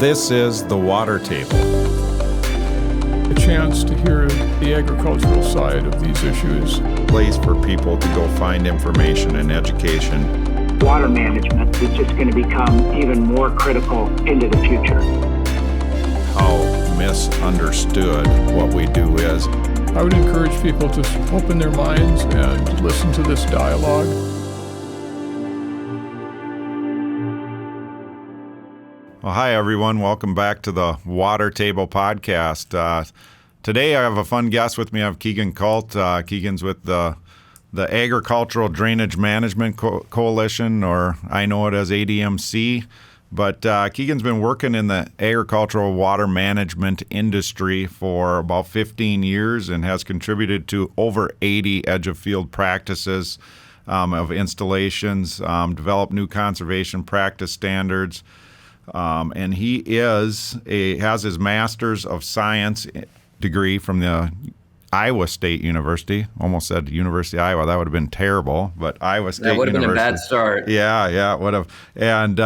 This is The Water Table. A chance to hear the agricultural side of these issues. A place for people to go find information and education. Water management is just going to become even more critical into the future. How misunderstood what we do is. I would encourage people to open their minds and listen to this dialogue. Well, hi, everyone. Welcome back to the Water Table Podcast. Today, I have a fun guest with me. I have Keegan Kult. Keegan's with the Agricultural Drainage Management Coalition, or I know it as ADMC. But Keegan's been working in the agricultural water management industry for about 15 years and has contributed to over 80 edge-of-field practices of installations, developed new conservation practice standards. And he has his Master's of Science degree from the Iowa State University. Almost said University of Iowa. That would have been terrible, but Iowa State University. That would have been a bad start. Yeah, it would have. And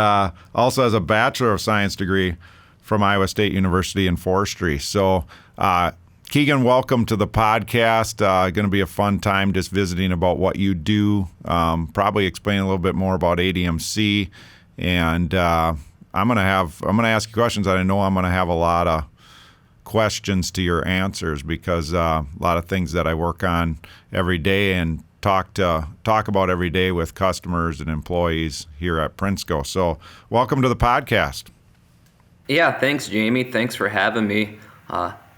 also has a Bachelor of Science degree from Iowa State University in forestry. So, Keegan, welcome to the podcast. Going to be a fun time just visiting about what you do. Probably explain a little bit more about ADMC, and I'm gonna ask you questions that I know I'm gonna have a lot of questions to your answers, because a lot of things that I work on every day and talk about every day with customers and employees here at Prinsco. So welcome to the podcast. Yeah, thanks, Jamie. Thanks for having me.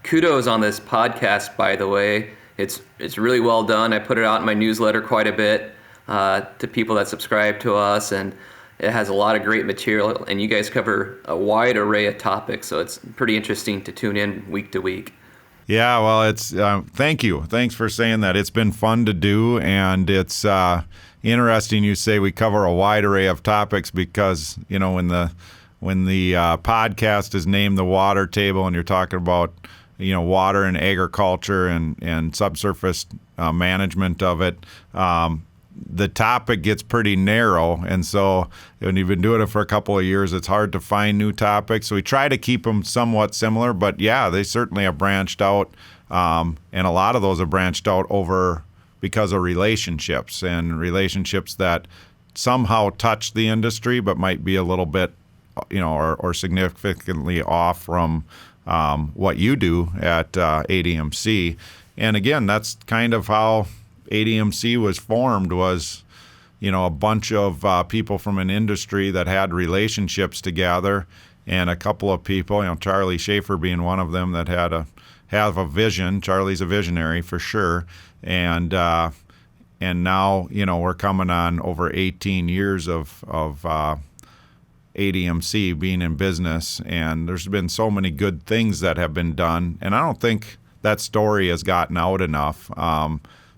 Kudos on this podcast, by the way. It's really well done. I put it out in my newsletter quite a bit to people that subscribe to us, and it has a lot of great material, and you guys cover a wide array of topics, so it's pretty interesting to tune in week to week. Yeah, well, it's thank you. Thanks for saying that. It's been fun to do, and it's interesting you say we cover a wide array of topics, because when the podcast is named The Water Table, and you're talking about water and agriculture and subsurface management of it, the topic gets pretty narrow, and so when you've been doing it for a couple of years, it's hard to find new topics. So we try to keep them somewhat similar, but yeah, they certainly have branched out, and a lot of those have branched out over because of relationships that somehow touch the industry, but might be a little bit, or significantly off from what you do at ADMC. And again, that's kind of how ADMC was formed, was a bunch of people from an industry that had relationships together, and a couple of people, Charlie Schaefer being one of them, that have a vision. Charlie's a visionary for sure, and now we're coming on over 18 years of ADMC being in business, and there's been so many good things that have been done, and I don't think that story has gotten out enough.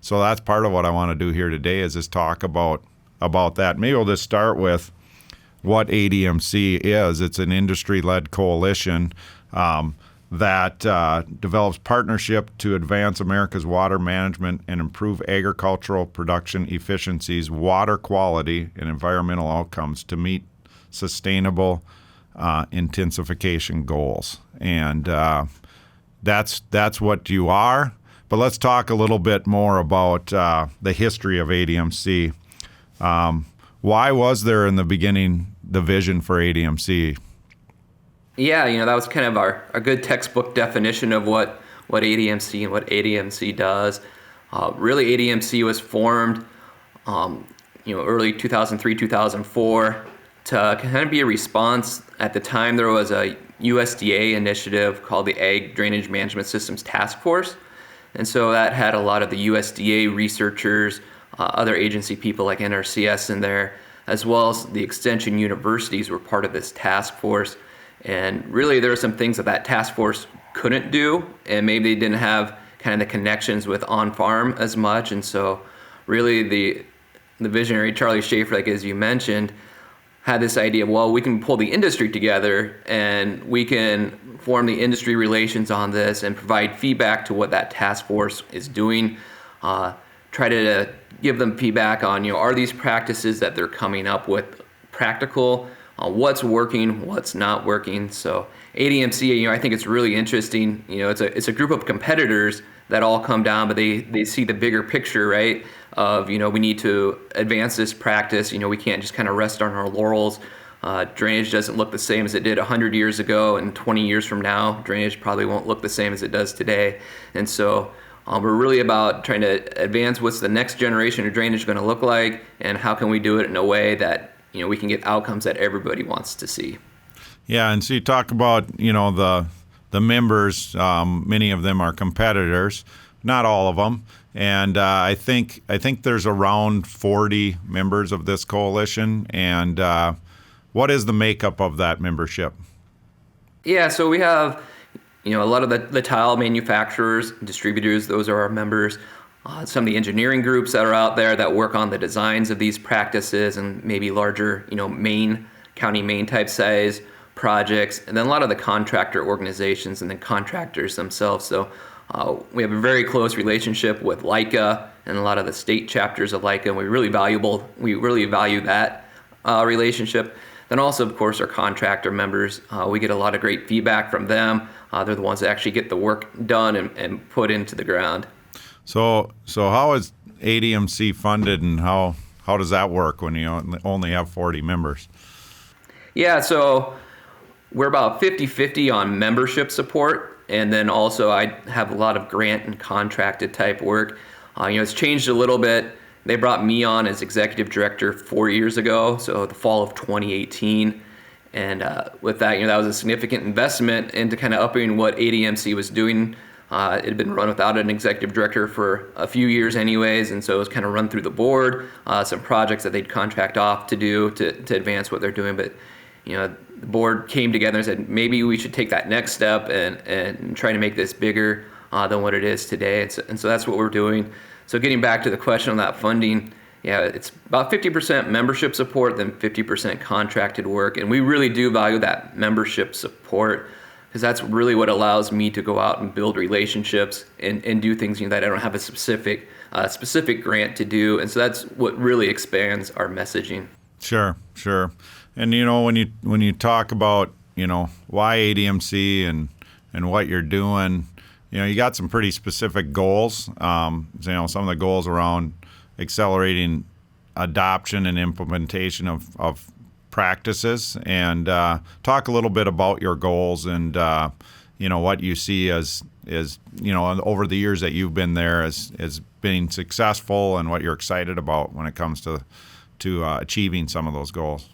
So that's part of what I want to do here today, is just talk about that. Maybe we'll just start with what ADMC is. It's an industry-led coalition that develops partnership to advance America's water management and improve agricultural production efficiencies, water quality, and environmental outcomes to meet sustainable intensification goals. And that's what you are. But let's talk a little bit more about the history of ADMC. Why was there in the beginning the vision for ADMC? Yeah, that was kind of our good textbook definition of what ADMC and what ADMC does. Really, ADMC was formed, early 2003, 2004 to kind of be a response. At the time, there was a USDA initiative called the Ag Drainage Management Systems Task Force. And so that had a lot of the USDA researchers, other agency people like NRCS in there, as well as the extension universities were part of this task force. And really there are some things that task force couldn't do, and maybe they didn't have kind of the connections with on-farm as much. And so really the visionary Charlie Schaefer, like as you mentioned, had this idea of, well, we can pull the industry together and we can form the industry relations on this and provide feedback to what that task force is doing. Try to give them feedback on, are these practices that they're coming up with practical? what's working, what's not working. So ADMC, I think it's really interesting. It's a group of competitors that all come down, but they see the bigger picture, right? Of, we need to advance this practice. We can't just kind of rest on our laurels. Drainage doesn't look the same as it did 100 years ago, and 20 years from now, drainage probably won't look the same as it does today. And so we're really about trying to advance what's the next generation of drainage going to look like, and how can we do it in a way that we can get outcomes that everybody wants to see. Yeah, and so you talk about the members. Many of them are competitors, not all of them. And I think there's around 40 members of this coalition. And what is the makeup of that membership? Yeah, so we have, a lot of the tile manufacturers, distributors, those are our members. Some of the engineering groups that are out there that work on the designs of these practices and maybe larger, county Maine type size projects. And then a lot of the contractor organizations and then contractors themselves. So we have a very close relationship with LICA and a lot of the state chapters of LICA, and we really value that relationship. Then also, of course, our contractor members. We get a lot of great feedback from them. They're the ones that actually get the work done and put into the ground. So how is ADMC funded, and how does that work when you only have 40 members? Yeah, so we're about 50-50 on membership support, and then also I have a lot of grant and contracted type work. It's changed a little bit. They brought me on as executive director 4 years ago, so the fall of 2018. And with that, that was a significant investment into kind of upping what ADMC was doing. It had been run without an executive director for a few years anyways, and so it was kind of run through the board, some projects that they'd contract off to do to advance what they're doing. But the board came together and said, maybe we should take that next step and try to make this bigger than what it is today. And so that's what we're doing. So getting back to the question on that funding, it's about 50% membership support, then 50% contracted work. And we really do value that membership support, because that's really what allows me to go out and build relationships and do things that I don't have a specific grant to do. And so that's what really expands our messaging. Sure. And when you talk about why ADMC and what you're doing, you got some pretty specific goals. Some of the goals around accelerating adoption and implementation of practices, and talk a little bit about your goals and what you see as over the years that you've been there as being successful, and what you're excited about when it comes to achieving some of those goals.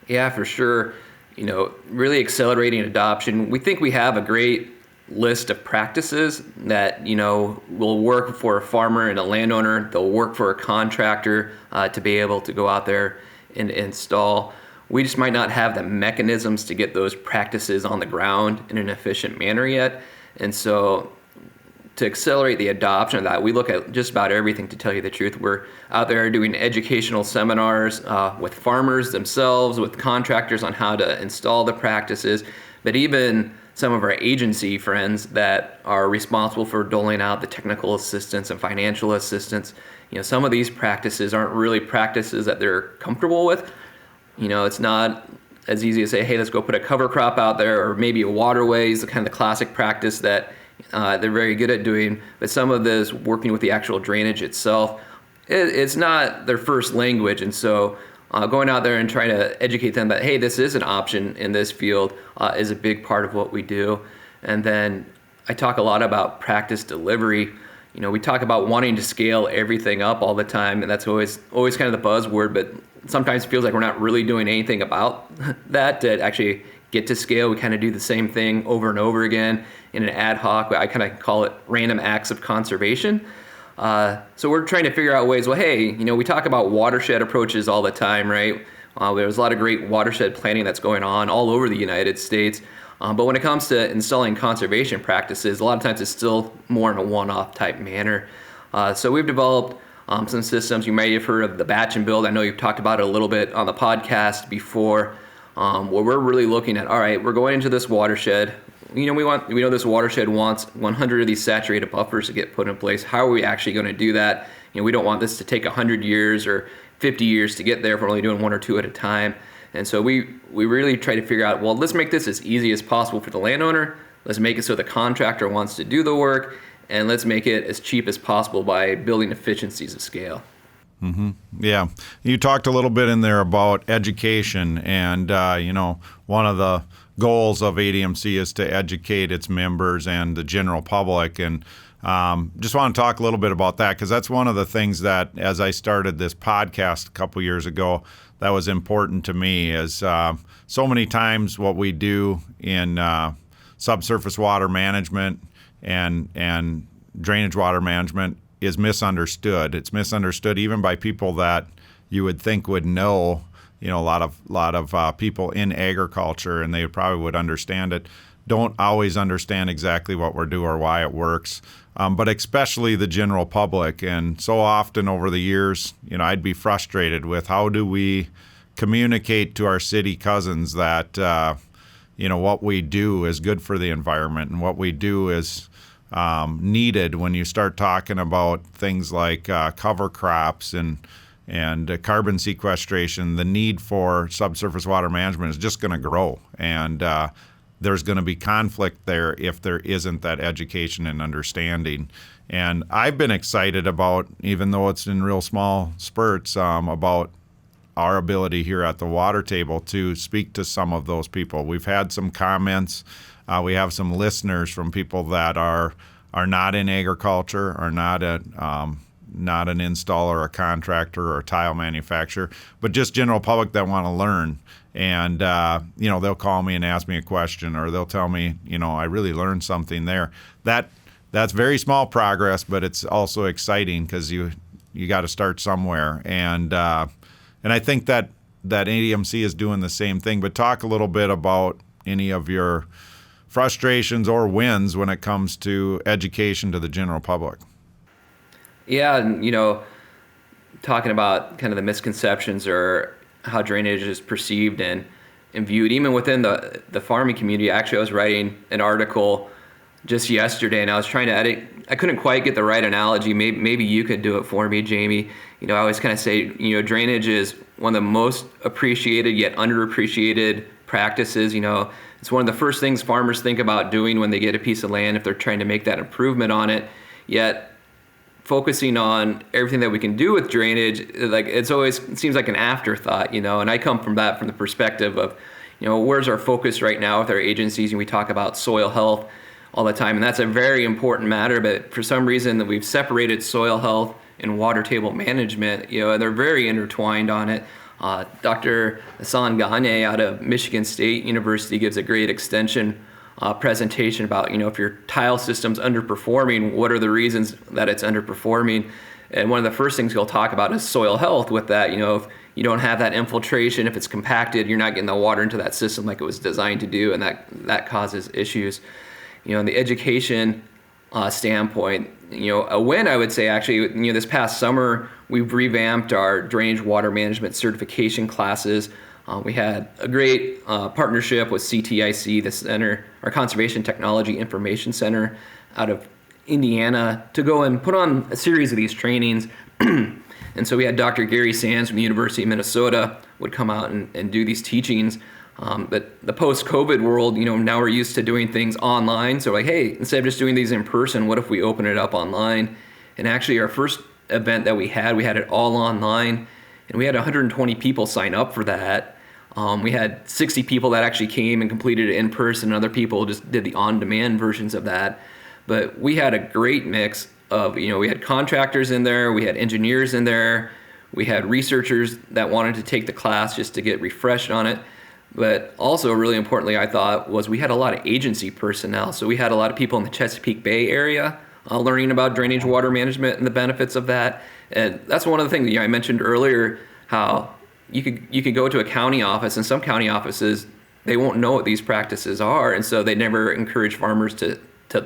Yeah, for sure. Really accelerating adoption. We think we have a great list of practices that will work for a farmer and a landowner. They'll work for a contractor to be able to go out there and install. We just might not have the mechanisms to get those practices on the ground in an efficient manner yet. And so to accelerate the adoption of that, we look at just about everything, to tell you the truth. We're out there doing educational seminars with farmers themselves, with contractors on how to install the practices, but even some of our agency friends that are responsible for doling out the technical assistance and financial assistance. Some of these practices aren't really practices that they're comfortable with. It's not as easy to say, hey, let's go put a cover crop out there, or maybe a waterway is the kind of the classic practice that they're very good at doing. But some of this, working with the actual drainage itself, it's not their first language. And so going out there and trying to educate them that, hey, this is an option in this field is a big part of what we do. And then I talk a lot about practice delivery. We talk about wanting to scale everything up all the time, and that's always kind of the buzzword, but sometimes it feels like we're not really doing anything about that to actually get to scale. We kind of do the same thing over and over again in an ad hoc. I kind of call it random acts of conservation. So we're trying to figure out ways, well, hey, we talk about watershed approaches all the time, right? There's a lot of great watershed planning that's going on all over the United States. But when it comes to installing conservation practices, a lot of times it's still more in a one-off type manner. So we've developed some systems. You may have heard of the batch and build. I know you've talked about it a little bit on the podcast before, where we're really looking at, all right, we're going into this watershed. We know this watershed wants 100 of these saturated buffers to get put in place. How are we actually going to do that? We don't want this to take 100 years or 50 years to get there if we're only doing one or two at a time. And so we really try to figure out, well, let's make this as easy as possible for the landowner. Let's make it so the contractor wants to do the work, and let's make it as cheap as possible by building efficiencies of scale. Yeah. You talked a little bit in there about education, and, one of the goals of ADMC is to educate its members and the general public. And just want to talk a little bit about that, because that's one of the things that, as I started this podcast a couple years ago, that was important to me, is so many times what we do in subsurface water management and drainage water management is misunderstood. It's misunderstood even by people that you would think would know, a lot of people in agriculture, and they probably would understand it, don't always understand exactly what we're doing or why it works, but especially the general public. And so often over the years, I'd be frustrated with how do we communicate to our city cousins that, what we do is good for the environment, and what we do is needed when you start talking about things like cover crops and carbon sequestration. The need for subsurface water management is just going to grow, and there's going to be conflict there if there isn't that education and understanding. And I've been excited about, even though it's in real small spurts, about our ability here at the water table to speak to some of those people. We've had some comments. We have some listeners from people that are not in agriculture, are not an installer, a contractor, or a tile manufacturer, but just general public that want to learn. And they'll call me and ask me a question, or they'll tell me, I really learned something there. That's very small progress, but it's also exciting, because you got to start somewhere. And I think that ADMC is doing the same thing. But talk a little bit about any of your frustrations or wins when it comes to education to the general public. Yeah, and talking about kind of the misconceptions or how drainage is perceived and viewed, even within the farming community. Actually, I was writing an article just yesterday, and I was trying to edit. I couldn't quite get the right analogy. Maybe you could do it for me, Jamie. I always kind of say, drainage is one of the most appreciated yet underappreciated practices. It's one of the first things farmers think about doing when they get a piece of land if they're trying to make that improvement on it. Yet focusing on everything that we can do with drainage, it seems like an afterthought, and I come from the perspective of, where's our focus right now with our agencies, and we talk about soil health all the time, and that's a very important matter, but for some reason that we've separated soil health and water table management, and they're very intertwined on it. Dr. Hassan Ghane out of Michigan State University gives a great extension presentation about, if your tile system's underperforming, what are the reasons that it's underperforming? And one of the first things he'll talk about is soil health with that. If you don't have that infiltration, if it's compacted, you're not getting the water into that system like it was designed to do, and that causes issues. In the education standpoint, a win, I would say, actually, this past summer, we've revamped our drainage water management certification classes. We had a great partnership with CTIC, the center, our Conservation Technology Information Center out of Indiana, to go and put on a series of these trainings. And so we had Dr. Gary Sands from the University of Minnesota would come out and do these teachings. But the post-COVID world, now we're used to doing things online. So hey, instead of just doing these in person, what if we open it up online? And actually our first event that we had it all online, and we had 120 people sign up for that. We had 60 people that actually came and completed it in person, and other people just did the on-demand versions of that. But we had a great mix of, we had contractors in there, we had engineers in there, we had researchers that wanted to take the class just to get refreshed on it. But also, really importantly, I thought, was we had a lot of agency personnel. So we had a lot of people in the Chesapeake Bay area learning about drainage water management and the benefits of that. And that's one of the things I mentioned earlier, how you could go to a county office, and some county offices, they won't know what these practices are, and so they never encourage farmers to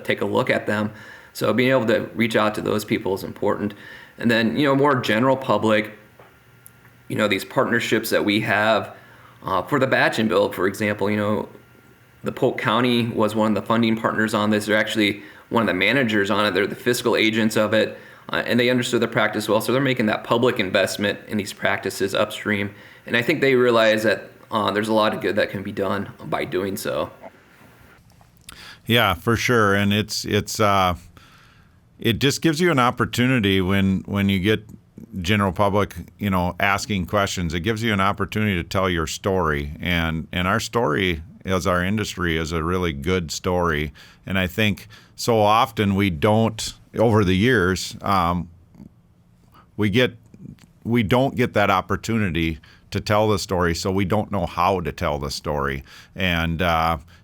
take a look at them. So being able to reach out to those people is important. And then, more general public, these partnerships that we have for the batch and build, for example, the Polk County was one of the funding partners on this. They're actually one of the managers on it. They're the fiscal agents of it, and they understood the practice well. So they're making that public investment in these practices upstream. And I think they realize that there's a lot of good that can be done by doing so. Yeah, for sure. And it just gives you an opportunity when you get general public, asking questions. It gives you an opportunity to tell your story, and our story as our industry is a really good story. And I think so often we don't, over the years, we don't get that opportunity to tell the story, so we don't know how to tell the story. And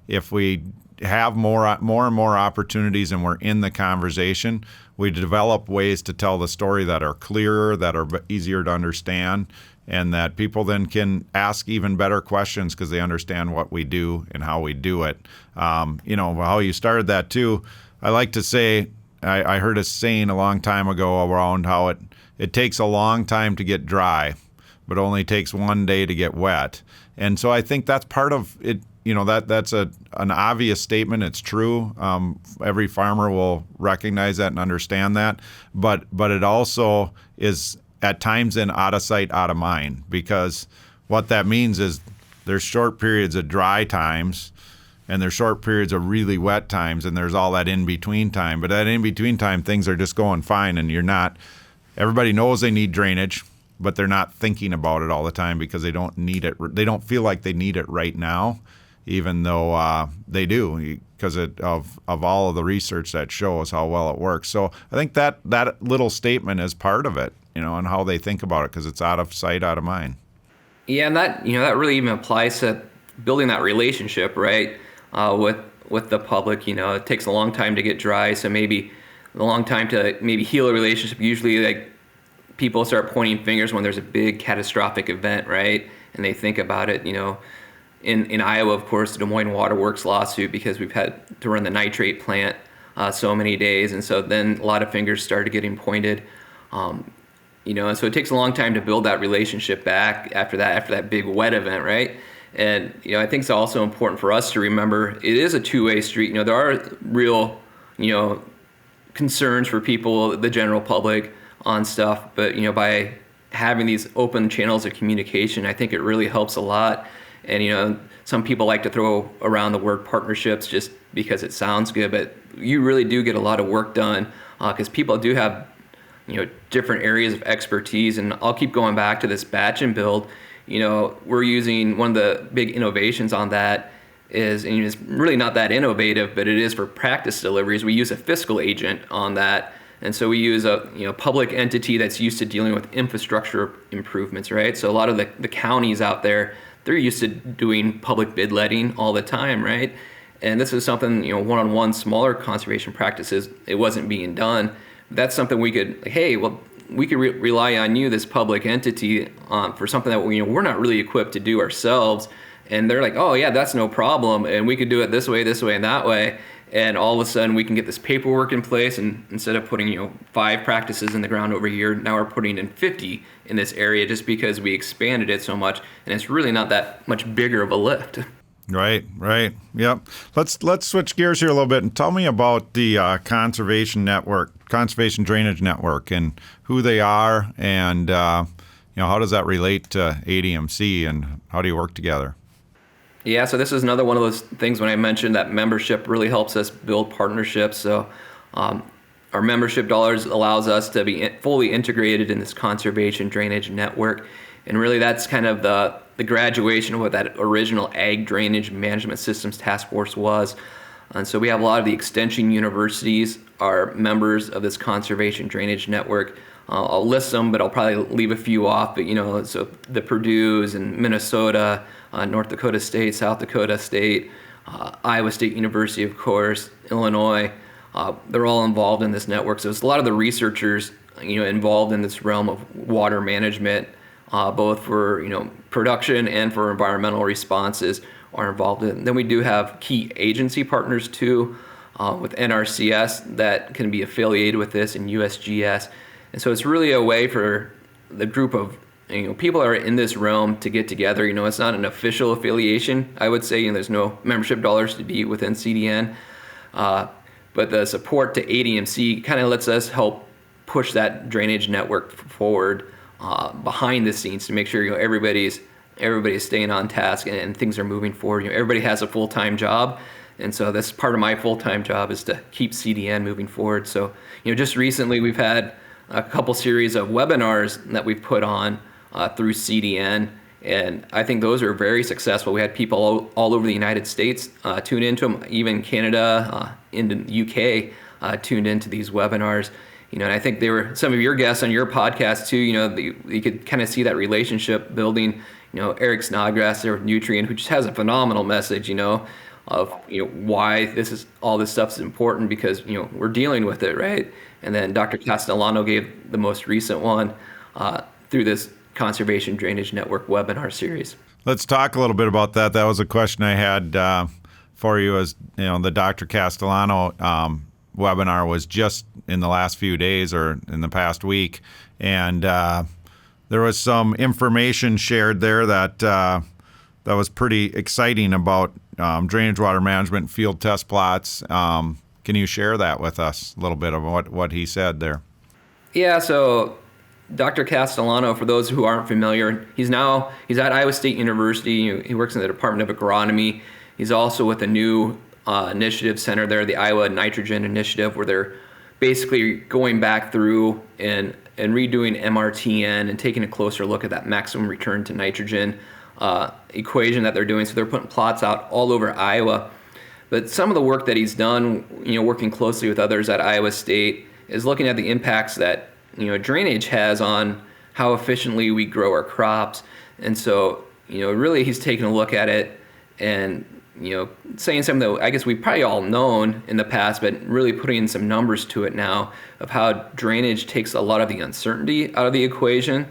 if we have more and more opportunities and we're in the conversation, we develop ways to tell the story that are clearer, that are easier to understand, and that people then can ask even better questions because they understand what we do and how we do it. How you started that too, I like to say, I heard a saying a long time ago around how it takes a long time to get dry, but only takes one day to get wet. And so I think that's part of it. That's an obvious statement. It's true. Every farmer will recognize that and understand that. But it also is at times then out of sight, out of mind, because what that means is there's short periods of dry times and there's short periods of really wet times, and there's all that in-between time. But that in-between time, things are just going fine, and everybody knows they need drainage, but they're not thinking about it all the time because they don't need it. They don't feel like they need it right now, even though they do, because of all of the research that shows how well it works. So I think that little statement is part of it, and how they think about it, because it's out of sight, out of mind. Yeah, and that really even applies to building that relationship, right, with the public. It takes a long time to get dry, so maybe a long time to maybe heal a relationship. Usually, like, people start pointing fingers when there's a big catastrophic event, right, and they think about it, In Iowa, of course, the Des Moines Water Works lawsuit, because we've had to run the nitrate plant so many days, and so then a lot of fingers started getting pointed. And so it takes a long time to build that relationship back after that big wet event, right? And I think it's also important for us to remember it is a two-way street. There are real concerns for people, the general public, on stuff, but by having these open channels of communication, I think it really helps a lot. And some people like to throw around the word partnerships just because it sounds good, but you really do get a lot of work done because people do have different areas of expertise. And I'll keep going back to this batch and build. We're using one of the big innovations on that is, and it's really not that innovative, but it is for practice deliveries. We use a fiscal agent on that. And so we use a public entity that's used to dealing with infrastructure improvements, right? So a lot of the counties out there, they're used to doing public bid letting all the time, right? And this is something, one-on-one smaller conservation practices, it wasn't being done. That's something we could, we could rely on you, this public entity, for something that we're not really equipped to do ourselves. And they're like, oh yeah, that's no problem, and we could do it this way, and that way. And all of a sudden, we can get this paperwork in place, and instead of putting 5 practices in the ground over here, now we're putting in 50 in this area just because we expanded it so much, and it's really not that much bigger of a lift. Right. Yep. Let's switch gears here a little bit and tell me about the Conservation Drainage Network, and who they are, and how does that relate to ADMC, and how do you work together? Yeah, so this is another one of those things when I mentioned that membership really helps us build partnerships. So our membership dollars allows us to be fully integrated in this conservation drainage network. And really that's kind of the graduation of what that original Ag Drainage Management Systems Task Force was. And so we have a lot of the extension universities are members of this conservation drainage network. I'll list them, but I'll probably leave a few off. But so the Purdue's and Minnesota, North Dakota State, South Dakota State, Iowa State University, of course, Illinois, they're all involved in this network. So it's a lot of the researchers, involved in this realm of water management, both for production and for environmental responses, are involved in. Then we do have key agency partners too, with NRCS that can be affiliated with this, and USGS. And so it's really a way for the group of people that are in this realm to get together. It's not an official affiliation, I would say. There's no membership dollars to be within CDN. But the support to ADMC kind of lets us help push that drainage network forward behind the scenes to make sure everybody's everybody's staying on task and things are moving forward. Everybody has a full-time job. And so that's part of my full-time job is to keep CDN moving forward. So, just recently we've had a couple series of webinars that we've put on through CDN. And I think those are very successful. We had people all over the United States tune into them, even Canada, in the UK tuned into these webinars. And I think they were some of your guests on your podcast too. You could kind of see that relationship building. Eric Snodgrass there with Nutrien, who just has a phenomenal message. Of why all this stuff is important because we're dealing with it, right? And then Dr. Castellano gave the most recent one through this Conservation Drainage Network webinar series. Let's talk a little bit about that. That was a question I had for you. As the Dr. Castellano webinar was just in the last few days or in the past week, and there was some information shared there that was pretty exciting about drainage water management field test plots. Can you share that with us a little bit of what he said there? Yeah, so Dr. Castellano, for those who aren't familiar, he's at Iowa State University. He works in the Department of Agronomy. He's also with a new initiative center there, the Iowa Nitrogen Initiative, where they're basically going back through and redoing MRTN and taking a closer look at that maximum return to nitrogen equation that they're doing. So they're putting plots out all over Iowa. But some of the work that he's done, working closely with others at Iowa State, is looking at the impacts that drainage has on how efficiently we grow our crops. And so, really he's taking a look at it and, saying something that I guess we've probably all known in the past, but really putting some numbers to it now of how drainage takes a lot of the uncertainty out of the equation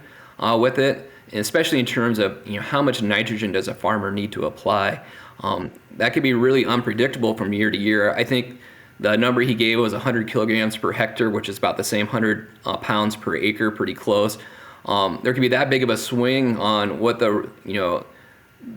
with it. And especially in terms of how much nitrogen does a farmer need to apply. That could be really unpredictable from year to year. I think the number he gave was 100 kilograms per hectare, which is about the same 100 pounds per acre, pretty close. There could be that big of a swing on what the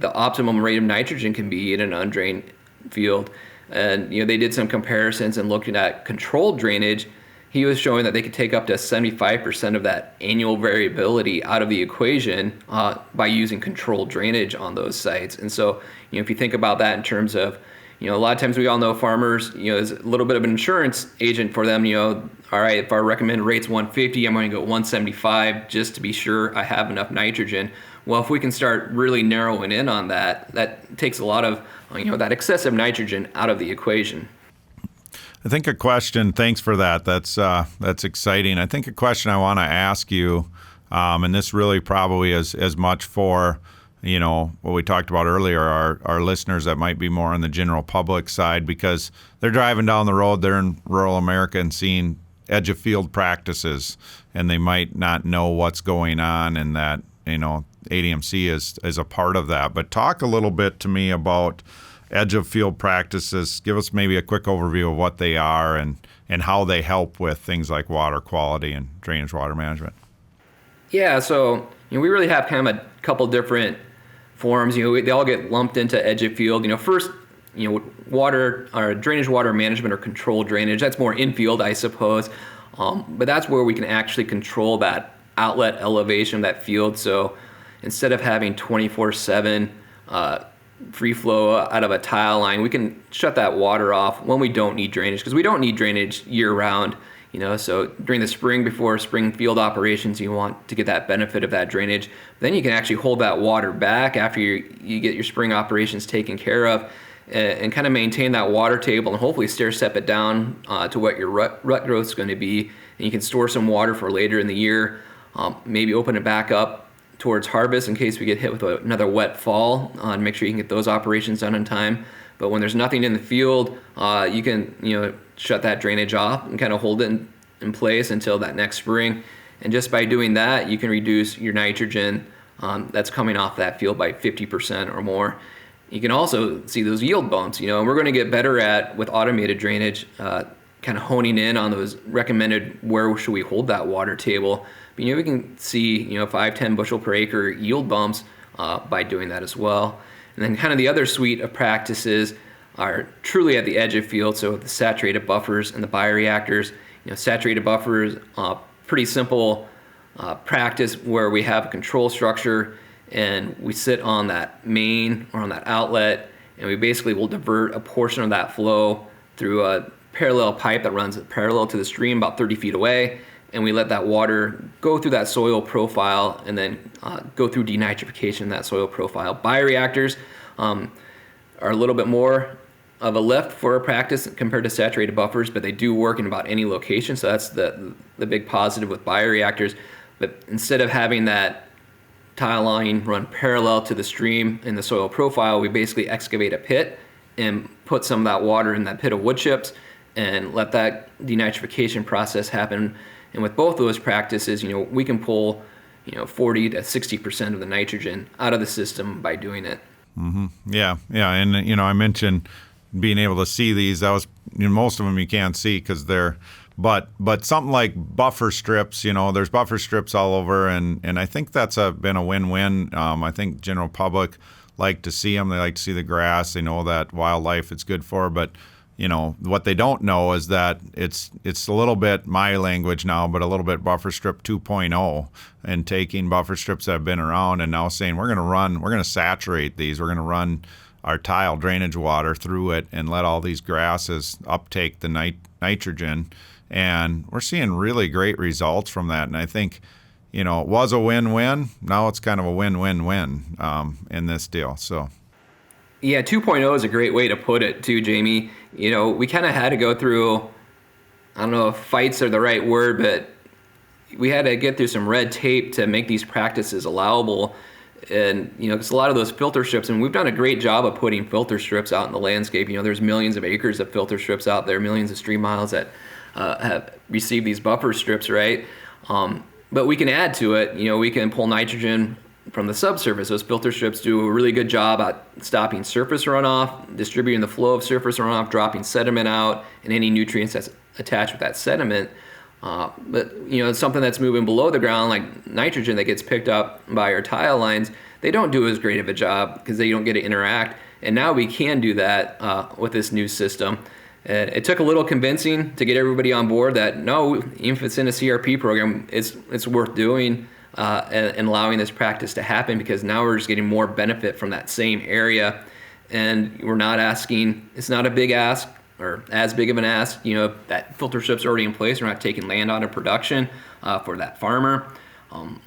optimum rate of nitrogen can be in an undrained field. And they did some comparisons and looking at controlled drainage. He was showing that they could take up to 75% of that annual variability out of the equation by using controlled drainage on those sites. And so, if you think about that in terms of, a lot of times we all know farmers, is a little bit of an insurance agent for them. All right, if our recommended rate's 150, I'm going to go 175 just to be sure I have enough nitrogen. Well, if we can start really narrowing in on that, that takes a lot of, that excessive nitrogen out of the equation. I think a question, thanks for that. That's exciting. I think a question I want to ask you, and this really probably is as much for, what we talked about earlier, our listeners that might be more on the general public side, because they're driving down the road, they're in rural America and seeing edge of field practices, and they might not know what's going on, and that, ADMC is a part of that. But talk a little bit to me about edge of field practices. Give us maybe a quick overview of what they are and how they help with things like water quality and drainage water management. Yeah, so we really have kind of a couple different forms. They all get lumped into edge of field. First, water or drainage water management or controlled drainage. That's more infield, I suppose. But that's where we can actually control that outlet elevation of that field. So instead of having 24/7 free flow out of a tile line, we can shut that water off when we don't need drainage, because we don't need drainage year round. So during the spring, before spring field operations, you want to get that benefit of that drainage. Then you can actually hold that water back after you get your spring operations taken care of, and kind of maintain that water table and hopefully stair step it down to what your rut growth is going to be. And you can store some water for later in the year, maybe open it back up towards harvest in case we get hit with another wet fall, and make sure you can get those operations done in time. But when there's nothing in the field, you can shut that drainage off and kind of hold it in place until that next spring. And just by doing that, you can reduce your nitrogen that's coming off that field by 50% or more. You can also see those yield bumps, and we're going to get better at, with automated drainage, kind of honing in on those recommended where should we hold that water table. But, we can see 5-10 bushel per acre yield bumps by doing that as well. And then kind of the other suite of practices are truly at the edge of field. So the saturated buffers and the bioreactors. Saturated buffers, pretty simple practice where we have a control structure and we sit on that main or on that outlet, and we basically will divert a portion of that flow through a parallel pipe that runs parallel to the stream about 30 feet away, and we let that water go through that soil profile and then go through denitrification in that soil profile. Bioreactors are a little bit more of a lift for a practice compared to saturated buffers, but they do work in about any location, so that's the big positive with bioreactors. But instead of having that tile line run parallel to the stream in the soil profile, we basically excavate a pit and put some of that water in that pit of wood chips and let that denitrification process happen. And with both of those practices, we can pull 40 to 60% of the nitrogen out of the system by doing it. Yeah, and I mentioned being able to see these. That was most of them you can't see because they're, but something like buffer strips. There's buffer strips all over, and I think that's been a win-win. I think general public like to see them. They like to see the grass. They know that wildlife it's good for, but what they don't know is that it's a little bit my language now, but a little bit buffer strip 2.0, and taking buffer strips that have been around and now saying we're going to saturate these. We're going to run our tile drainage water through it and let all these grasses uptake the nitrogen. And we're seeing really great results from that. And I think, it was a win-win. Now it's kind of a win-win-win in this deal. So. Yeah, 2.0 is a great way to put it too, Jamie. We kind of had to go through, I don't know if fights are the right word, but we had to get through some red tape to make these practices allowable. And, because a lot of those filter strips, and we've done a great job of putting filter strips out in the landscape. There's millions of acres of filter strips out there, millions of stream miles that have received these buffer strips, right? But we can add to it. We can pull nitrogen from the subsurface. Those filter strips do a really good job at stopping surface runoff, distributing the flow of surface runoff, dropping sediment out, and any nutrients that's attached with that sediment. But it's something that's moving below the ground, like nitrogen that gets picked up by our tile lines. They don't do as great of a job because they don't get to interact. And now we can do that with this new system. And it took a little convincing to get everybody on board that no, even if it's in a CRP program, it's worth doing. And allowing this practice to happen, because now we're just getting more benefit from that same area, and we're not asking, it's not a big ask or as big of an ask, that filter strip's already in place. We're not taking land out of production for that farmer.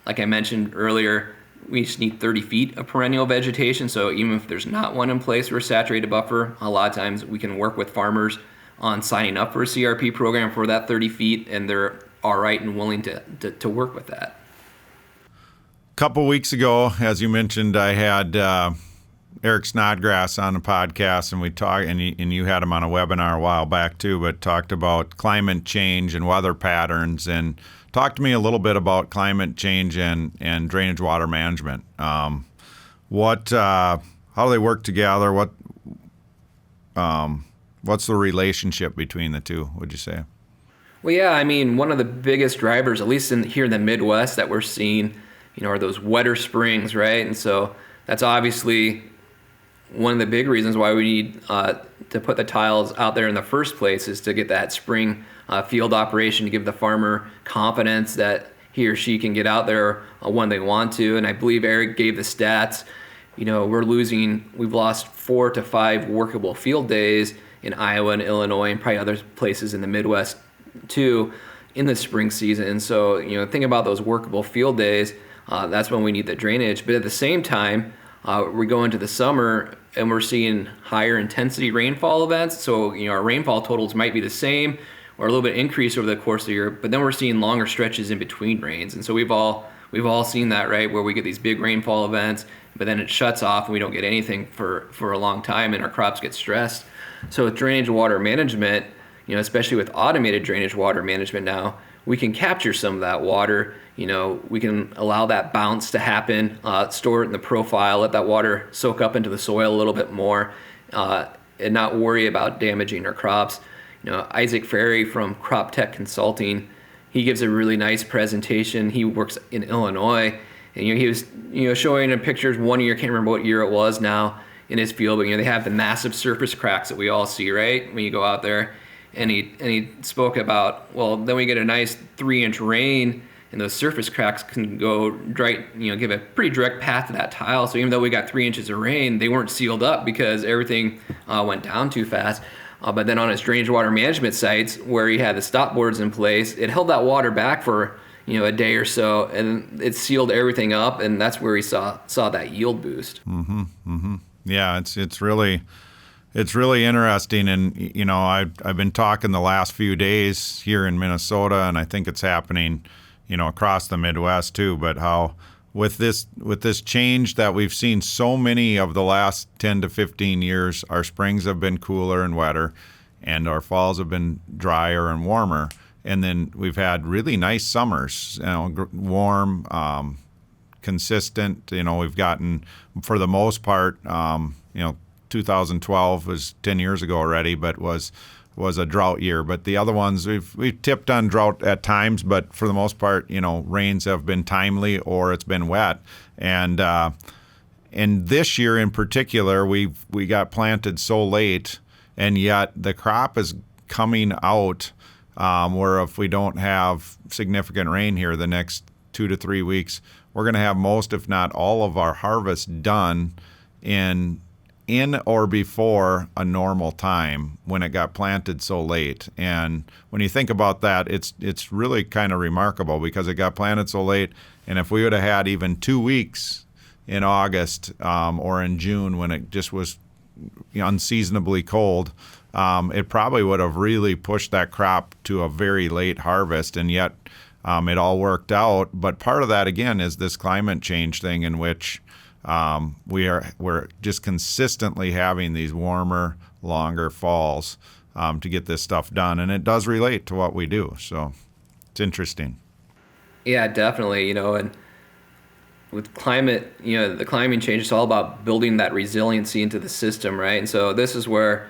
Like I mentioned earlier, we just need 30 feet of perennial vegetation, so even if there's not one in place for a saturated buffer, a lot of times we can work with farmers on signing up for a CRP program for that 30 feet, and they're all right and willing to work with that. Couple weeks ago, as you mentioned, I had Eric Snodgrass on the podcast, and we talked, and you had him on a webinar a while back too, but talked about climate change and weather patterns, and talked to me a little bit about climate change and drainage water management. How do they work together? What's the relationship between the two, would you say? Well, yeah, one of the biggest drivers, at least here in the Midwest, that we're seeing, are those wetter springs, right? And so that's obviously one of the big reasons why we need to put the tiles out there in the first place, is to get that spring field operation, to give the farmer confidence that he or she can get out there when they want to. And I believe Eric gave the stats. We've lost 4 to 5 workable field days in Iowa and Illinois, and probably other places in the Midwest too, in the spring season. And so, think about those workable field days. That's when we need the drainage. But at the same time, we go into the summer and we're seeing higher intensity rainfall events. So, our rainfall totals might be the same or a little bit increased over the course of the year, but then we're seeing longer stretches in between rains. And so we've all seen that, right? Where we get these big rainfall events, but then it shuts off and we don't get anything for a long time, and our crops get stressed. So with drainage water management, especially with automated drainage water management now, we can capture some of that water. We can allow that bounce to happen, store it in the profile, let that water soak up into the soil a little bit more, and not worry about damaging our crops. Isaac Ferry from Crop Tech Consulting, he gives a really nice presentation. He works in Illinois, and he was showing in pictures one year, can't remember what year it was now, in his field, but they have the massive surface cracks that we all see, right, when you go out there. And he spoke about, well, then we get a nice 3-inch rain, and those surface cracks can go give a pretty direct path to that tile. So even though we got 3 inches of rain, they weren't sealed up because everything went down too fast. But then on his drainage water management sites, where he had the stop boards in place, it held that water back for a day or so, and it sealed everything up, and that's where he saw that yield boost. Yeah, it's really interesting, and I've been talking the last few days here in Minnesota, and I think it's happening, across the Midwest too. But how with this change that we've seen so many of the last 10 to 15 years, our springs have been cooler and wetter, and our falls have been drier and warmer, and then we've had really nice summers, warm. Consistent. We've gotten, for the most part, 2012 was 10 years ago already, but was a drought year. But the other ones, we've tipped on drought at times, but for the most part, rains have been timely or it's been wet. And this year in particular, we got planted so late, and yet the crop is coming out. Where if we don't have significant rain here the next 2 to 3 weeks, we're going to have most, if not all, of our harvest done in or before a normal time when it got planted so late. And when you think about that, it's really kind of remarkable because it got planted so late. And if we would have had even 2 weeks in August or in June when it just was unseasonably cold, it probably would have really pushed that crop to a very late harvest. And yet it all worked out. But part of that, again, is this climate change thing in which we're just consistently having these warmer, longer falls to get this stuff done. And it does relate to what we do. So it's interesting. Yeah, definitely. And with climate, the climate change is all about building that resiliency into the system, right? And so this is where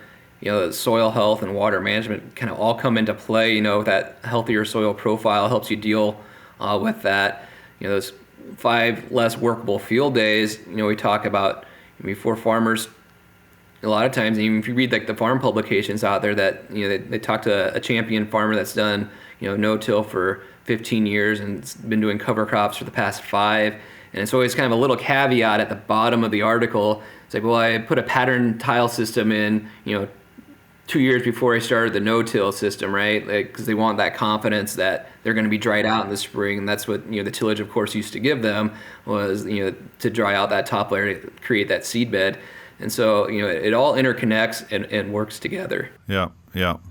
soil health and water management kind of all come into play. That healthier soil profile helps you deal with that. Those 5 less workable field days, we talk about before farmers, a lot of times, even if you read like the farm publications out there that, they talk to a champion farmer that's done, no-till for 15 years and it's been doing cover crops for the past 5. And it's always kind of a little caveat at the bottom of the article. It's like, well, I put a pattern tile system in, 2 years before I started the no-till system, right? Because they want that confidence that they're going to be dried out in the spring, and that's what the tillage, of course, used to give them was to dry out that top layer to create that seed bed, and so it all interconnects and works together. Yeah,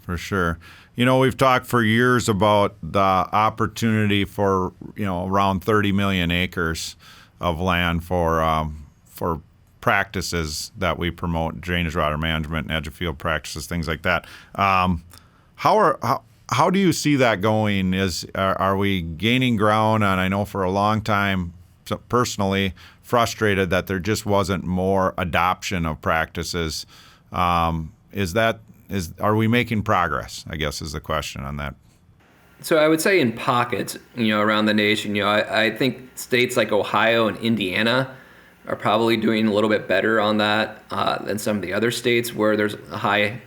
for sure. We've talked for years about the opportunity for around 30 million acres of land for practices that we promote, drainage water management and edge of field practices, things like that. How do you see that going? Are we gaining ground? And I know for a long time, personally, frustrated that there just wasn't more adoption of practices. Are we making progress? I guess is the question on that. So I would say in pockets, around the nation, I think states like Ohio and Indiana are probably doing a little bit better on that than some of the other states where there's a high,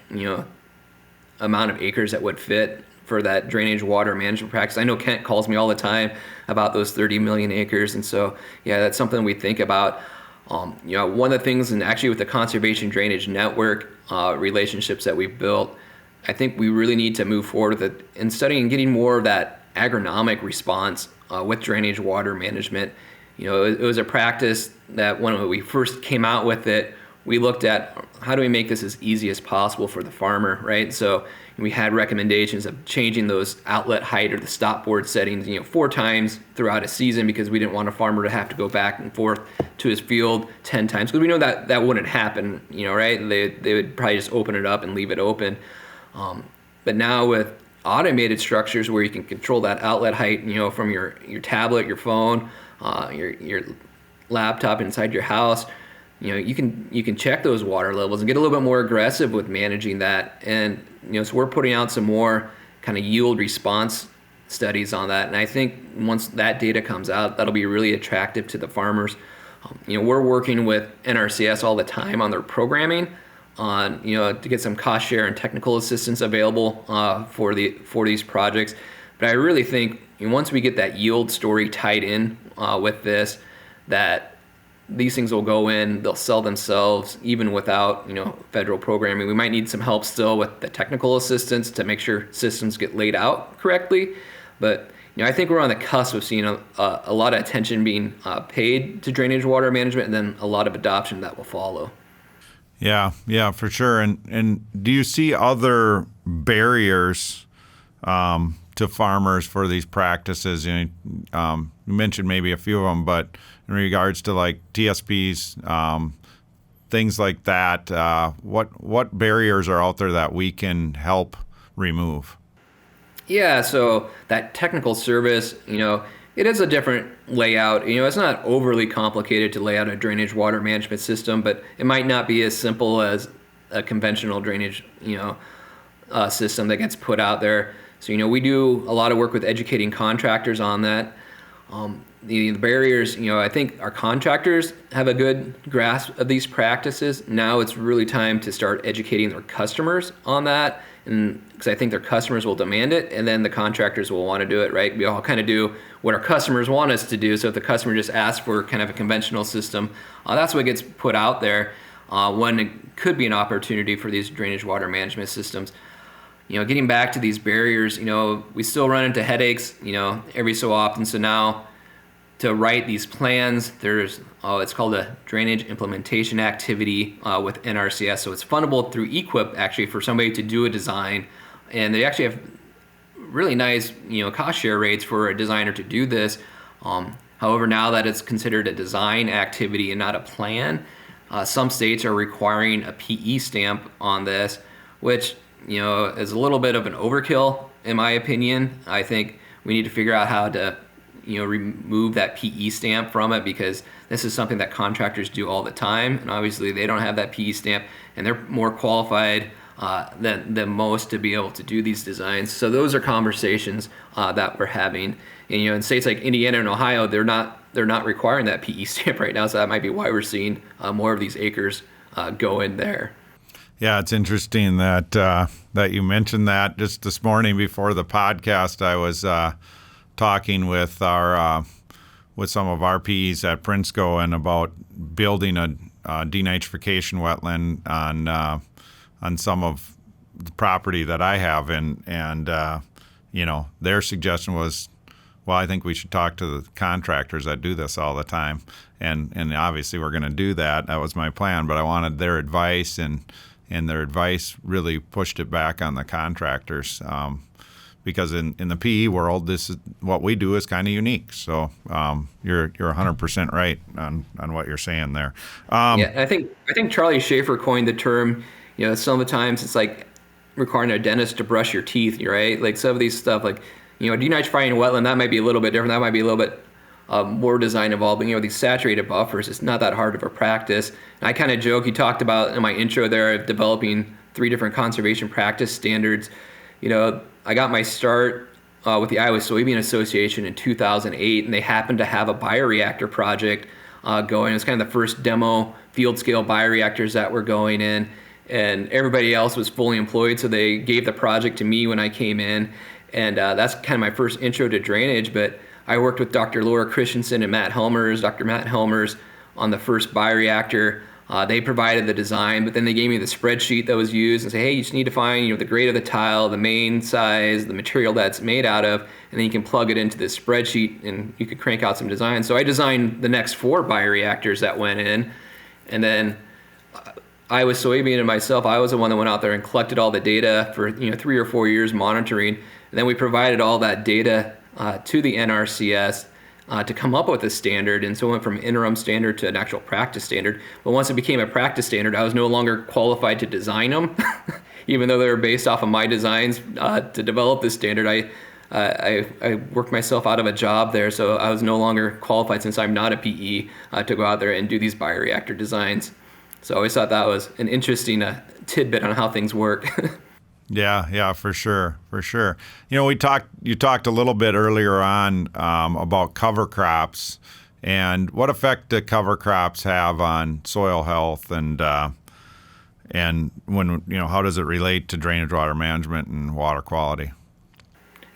amount of acres that would fit for that drainage water management practice. I know Kent calls me all the time about those 30 million acres, and so yeah, that's something we think about. One of the things, and actually with the conservation drainage network relationships that we've built, I think we really need to move forward with it in studying and getting more of that agronomic response with drainage water management. It was a practice that when we first came out with it, we looked at how do we make this as easy as possible for the farmer, right? So we had recommendations of changing those outlet height or the stop board settings, 4 times throughout a season because we didn't want a farmer to have to go back and forth to his field 10 times because we know that that wouldn't happen, right? They would probably just open it up and leave it open. But now with automated structures where you can control that outlet height, from your tablet, your phone, your laptop inside your house, you can check those water levels and get a little bit more aggressive with managing that. And so we're putting out some more kind of yield response studies on that. And I think once that data comes out, that'll be really attractive to the farmers. We're working with NRCS all the time on their programming on to get some cost share and technical assistance available for these projects. But I really think once we get that yield story tied in with this, that these things will go in, they'll sell themselves even without, federal programming. We might need some help still with the technical assistance to make sure systems get laid out correctly. But, I think we're on the cusp of seeing a lot of attention being paid to drainage water management, and then a lot of adoption that will follow. Yeah, for sure. And do you see other barriers to farmers for these practices? You mentioned maybe a few of them, but in regards to like TSPs, things like that, what barriers are out there that we can help remove? Yeah, so that technical service, it is a different layout. It's not overly complicated to lay out a drainage water management system, but it might not be as simple as a conventional drainage, system that gets put out there. So, we do a lot of work with educating contractors on that. The barriers, I think our contractors have a good grasp of these practices. Now it's really time to start educating their customers on that, and because I think their customers will demand it, and then the contractors will want to do it, right? We all kind of do what our customers want us to do. So if the customer just asks for kind of a conventional system, that's what gets put out there. When it could be an opportunity for these drainage water management systems. Getting back to these barriers, we still run into headaches, every so often. So now to write these plans, there's, it's called a drainage implementation activity with NRCS. So it's fundable through EQIP actually for somebody to do a design. And they actually have really nice, cost share rates for a designer to do this. However, now that it's considered a design activity and not a plan, some states are requiring a PE stamp on this, which, is a little bit of an overkill in my opinion. I think we need to figure out how to remove that PE stamp from it, because this is something that contractors do all the time, and obviously they don't have that PE stamp, and they're more qualified than most to be able to do these designs. So those are conversations that we're having. And in states like Indiana and Ohio, they're not requiring that PE stamp right now, so that might be why we're seeing more of these acres go in there. Yeah, it's interesting that that you mentioned that. Just this morning before the podcast, I was talking with our with some of our PEs at Prinsco and about building a denitrification wetland on some of the property that I have, and their suggestion was, well, I think we should talk to the contractors that do this all the time, and obviously we're going to do that. That was my plan, but I wanted their advice, and their advice really pushed it back on the contractors. Because in the PE world, this is what we do is kind of unique. So you're 100% right on what you're saying there. Yeah, I think Charlie Schaefer coined the term. Some of the times it's like requiring a dentist to brush your teeth, right? Like some of these stuff, like denitrifying a wetland, that might be a little bit different. That might be a little bit more design involved. But these saturated buffers, it's not that hard of a practice. And I kind of joke. You talked about in my intro there of developing 3 different conservation practice standards. I got my start with the Iowa Soybean Association in 2008, and they happened to have a bioreactor project going. It was kind of the first demo field scale bioreactors that were going in, and everybody else was fully employed, so they gave the project to me when I came in, and that's kind of my first intro to drainage. But I worked with Dr. Laura Christensen and Dr. Matt Helmers on the first bioreactor. They provided the design, but then they gave me the spreadsheet that was used and say, hey, you just need to find the grade of the tile, the main size, the material that's made out of, and then you can plug it into this spreadsheet and you could crank out some designs. So I designed the next 4 bioreactors that went in, and then Iowa Soybean and myself, I was the one that went out there and collected all the data for 3 or 4 years monitoring, and then we provided all that data to the NRCS to come up with a standard. And so it went from interim standard to an actual practice standard. But once it became a practice standard, I was no longer qualified to design them, even though they were based off of my designs to develop this standard. I worked myself out of a job there, so I was no longer qualified, since I'm not a PE, to go out there and do these bioreactor designs. So I always thought that was an interesting tidbit on how things work. Yeah, for sure. You talked a little bit earlier on about cover crops, and what effect do cover crops have on soil health, and when how does it relate to drainage water management and water quality?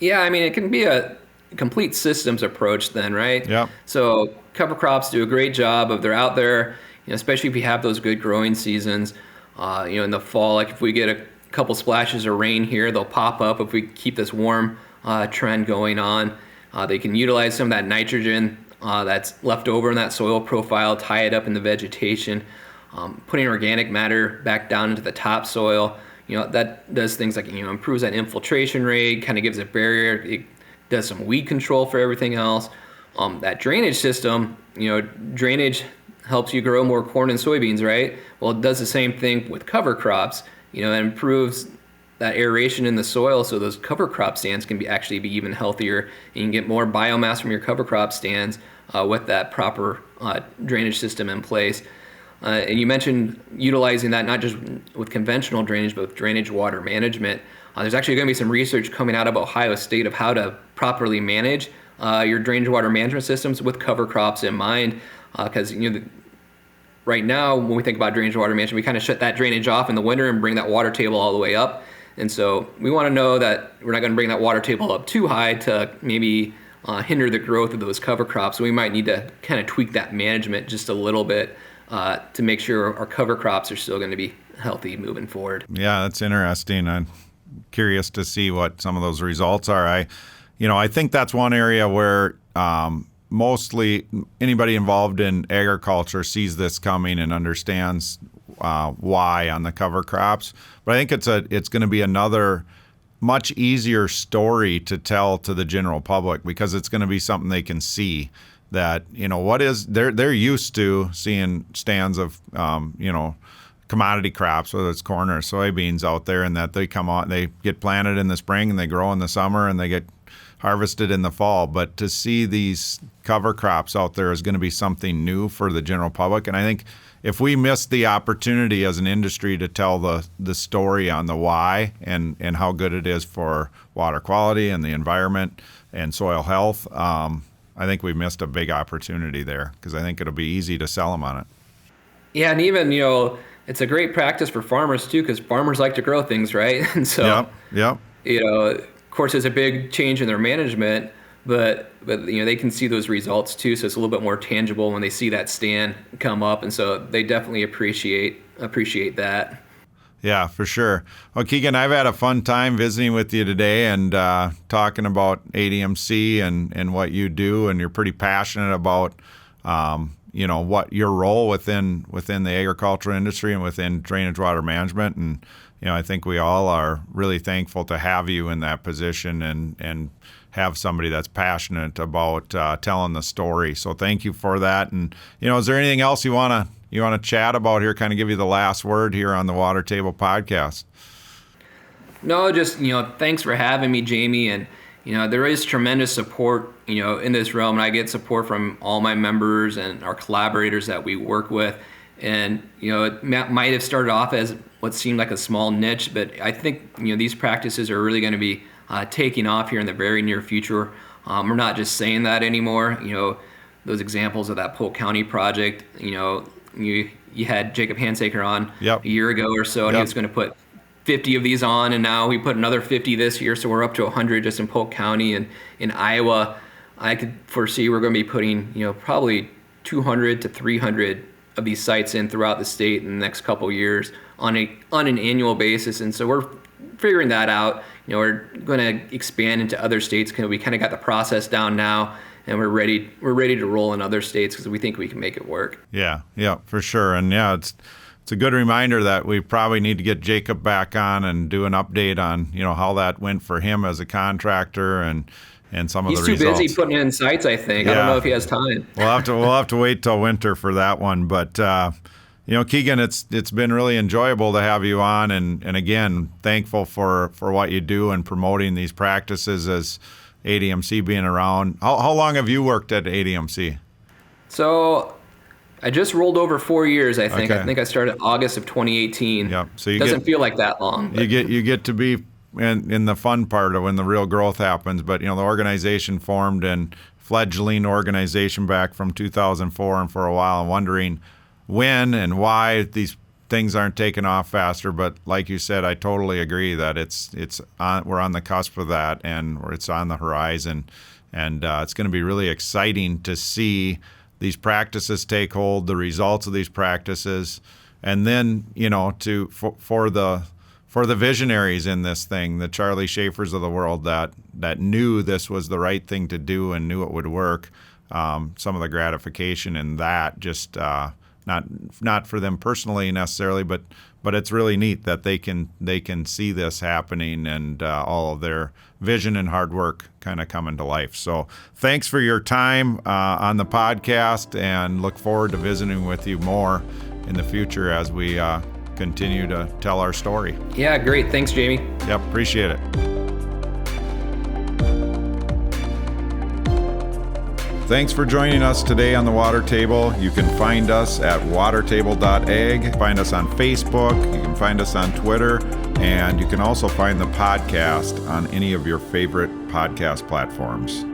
Yeah, I mean, it can be a complete systems approach then, right? Yep. So cover crops do a great job of they're out there, especially if you have those good growing seasons. In the fall, like if we get a couple splashes of rain here, they'll pop up if we keep this warm trend going on. They can utilize some of that nitrogen that's left over in that soil profile, tie it up in the vegetation, putting organic matter back down into the topsoil. That does things like, improves that infiltration rate, kind of gives a barrier. It does some weed control for everything else. That drainage system, drainage helps you grow more corn and soybeans, right? Well, it does the same thing with cover crops. It improves that aeration in the soil, so those cover crop stands can actually be even healthier, and you can get more biomass from your cover crop stands with that proper drainage system in place. And you mentioned utilizing that not just with conventional drainage, but with drainage water management. There's actually going to be some research coming out of Ohio State of how to properly manage your drainage water management systems with cover crops in mind. Because right now, when we think about drainage water management, we kind of shut that drainage off in the winter and bring that water table all the way up. And so we want to know that we're not going to bring that water table up too high to maybe hinder the growth of those cover crops. So we might need to kind of tweak that management just a little bit to make sure our cover crops are still going to be healthy moving forward. Yeah, that's interesting. I'm curious to see what some of those results are. I think that's one area where mostly anybody involved in agriculture sees this coming and understands why on the cover crops. But I think it's going to be another much easier story to tell to the general public because it's going to be something they can see. That they're used to seeing stands of commodity crops, whether it's corn or soybeans out there, and that they come on, they get planted in the spring and they grow in the summer and they get harvested in the fall. But to see these cover crops out there is going to be something new for the general public. And I think if we miss the opportunity as an industry to tell the story on the why and how good it is for water quality and the environment and soil health, I think we missed a big opportunity there because I think it'll be easy to sell them on it. Yeah, and even, it's a great practice for farmers too, because farmers like to grow things, right? And so, yep. Of course, there's a big change in their management, but they can see those results too, so it's a little bit more tangible when they see that stand come up, and so they definitely appreciate that. Yeah, for sure. Well, Keegan, I've had a fun time visiting with you today and talking about ADMC and what you do, and you're pretty passionate about, what your role within the agricultural industry and within drainage water management. And, I think we all are really thankful to have you in that position and have somebody that's passionate about telling the story. So thank you for that. And, is there anything else you want to chat about here, kind of give you the last word here on the Water Table Podcast? No, just, thanks for having me, Jamie. And, there is tremendous support, in this realm. And I get support from all my members and our collaborators that we work with. And, it might have started off as what seemed like a small niche, but I think, these practices are really going to be taking off here in the very near future. We're not just saying that anymore. Those examples of that Polk County project, you had Jacob Hansaker on a year ago or so, and he was going to put 50 of these on, and now we put another 50 this year, so we're up to 100 just in Polk County. And in Iowa, I could foresee we're going to be putting, probably 200 to 300 of these sites in throughout the state in the next couple of years on an annual basis. And so we're figuring that out. We're going to expand into other states because we kind of got the process down now, and we're ready to roll in other states because we think we can make it work. Yeah, for sure. And it's a good reminder that we probably need to get Jacob back on and do an update on, how that went for him as a contractor and some of the results. He's too busy putting in sites, I think. I don't know if he has time. We'll have to wait till winter for that one. But Keegan, it's been really enjoyable to have you on, and again, thankful for what you do and promoting these practices as ADMC being around. How long have you worked at ADMC? So I just rolled over 4 years, I think. Okay. I think I started August of 2018. Yep. So it doesn't feel like that long. But you get to be in the fun part of when the real growth happens. But the organization formed and fledgling organization back from 2004, and for a while I'm wondering when and why these things aren't taking off faster. But like you said, I totally agree that we're on the cusp of that, and it's on the horizon. And it's going to be really exciting to see these practices take hold, the results of these practices, and then, for the visionaries in this thing, the Charlie Schaefers of the world that knew this was the right thing to do and knew it would work. Some of the gratification in that, just not for them personally necessarily, but it's really neat that they can see this happening and all of their vision and hard work kind of coming to life. So thanks for your time on the podcast, and look forward to visiting with you more in the future as we continue to tell our story. Yeah, great. Thanks, Jamie. Yep, appreciate it. Thanks for joining us today on the Water Table. You can find us at watertable.ag. Find us on Facebook. You can find us on Twitter. And you can also find the podcast on any of your favorite podcast platforms.